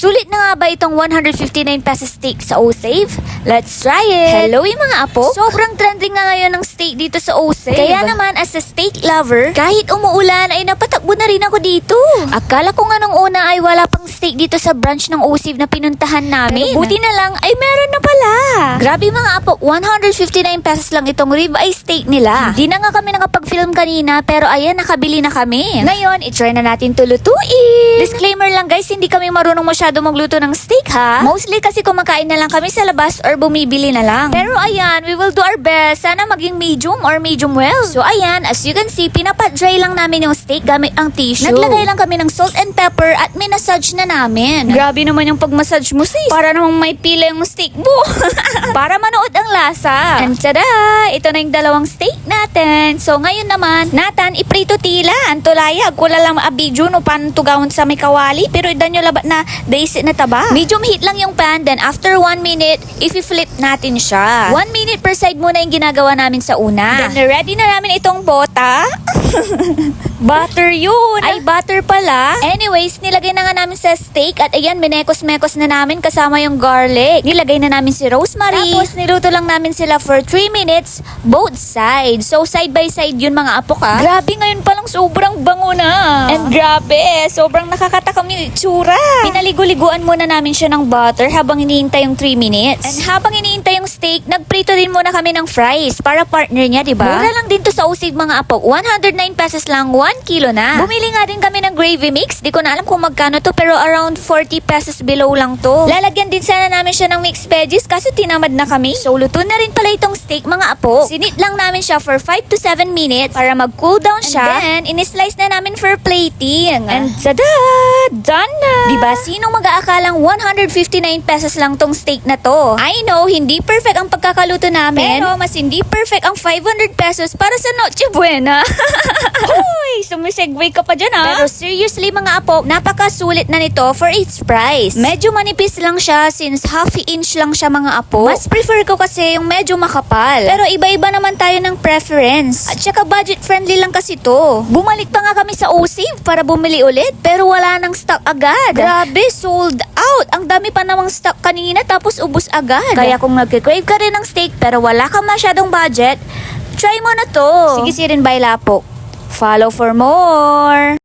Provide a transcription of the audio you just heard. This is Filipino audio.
Sulit na nga ba itong 159 pesos steak sa O-Save? Let's try it! Hello yung mga apo! Sobrang trending nga ngayon ng steak dito sa O-Save. Kaya naman as a steak lover, kahit umuulan ay napatakbo na rin ako dito. Akala ko nga nung una ay wala pang steak dito sa branch ng O-Save na pinuntahan namin. Pero buti na lang ay meron na pala. Grabe mga apo, 159 pesos lang itong ribeye steak nila. Hindi na nga kami nakapag-film kanina pero ayan, nakabili na kami. Ngayon, itry na natin tulutuin. Disclaimer lang guys, hindi kami marunong masyado magluto ng steak ha. Mostly kasi kumakain na lang kami sa labas or bumibili na lang. Pero ayan, we will do our best. Sana maging medium or medium well. So ayan, as you can see, pinapat-dry lang namin yung steak gamit ang tissue. Naglagay lang kami ng salt and pepper at minasage na namin. Grabe naman yung pag-massage mo sis. Para namang may pila yung steak mo. Para manood ang lasa. And tada! Ito na yung dalawang steak natin. So ngayon naman, Nathan, iprito tila. Antulaya, kula lang abidyo no pan tugawon sa may kawali. Pero idan nyo labat na daisy na taba. Medium heat lang yung pan. Then after 1 minute, i-flip natin siya. 1 minute per side muna yung ginagawa namin sa una. Then ready na namin itong bota. Butter yun. Ay, butter pala. Anyways, nilagay na nga namin sa steak at ayan, minekos-mekos na namin kasama yung garlic. Nilagay na namin si rosemary. Tapos, niluto lang namin sila for 3 minutes, both sides. So, side by side yun mga apo ka. Grabe, ngayon palang sobrang bango na. And grabe, sobrang nakakatakam yung itsura. Pinaligo-liguan muna namin siya ng butter habang iniintay yung 3 minutes. And habang iniintay yung steak, nagprito din muna kami ng fries para partner niya, diba? Mura lang din to sa O-Save mga apo. 109 pesos lang, 1 kilo na. Bumili nga din kami ng gravy mix. Di ko na alam kung magkano to pero around 40 pesos below lang to. Lalagyan din sana namin siya ng mixed veggies kasi tinamad na kami. So luto na rin pala itong steak mga apo. Sinit lang namin siya for 5 to 7 minutes para mag-cool down siya. And then, in-slice na namin for plating. And tada! Done na! Diba, sinong mag-aakalang 159 pesos lang tong steak na to? I know, hindi perfect ang pagkakaluto namin. Pero mas hindi perfect ang 500 pesos para sa Noche Buena. Hoy! Sumisegue ka pa dyan ha? Pero seriously mga apo, napakasulit na nito for its price. Medyo manipis lang siya since half inch lang siya mga apo. Mas prefer ko kasi yung medyo makapal. Pero iba-iba naman tayo ng preference. At saka budget friendly lang kasi to. Bumalik pa nga kami sa O-Save para bumili ulit pero wala nang stock agad. Grabe, sold out. Ang dami pa namang stock kanina tapos ubos agad. Kaya kung nagkikrave ka rin ng steak pero wala ka masyadong budget, try mo na to. Sige si Rin Baila po. Follow for more.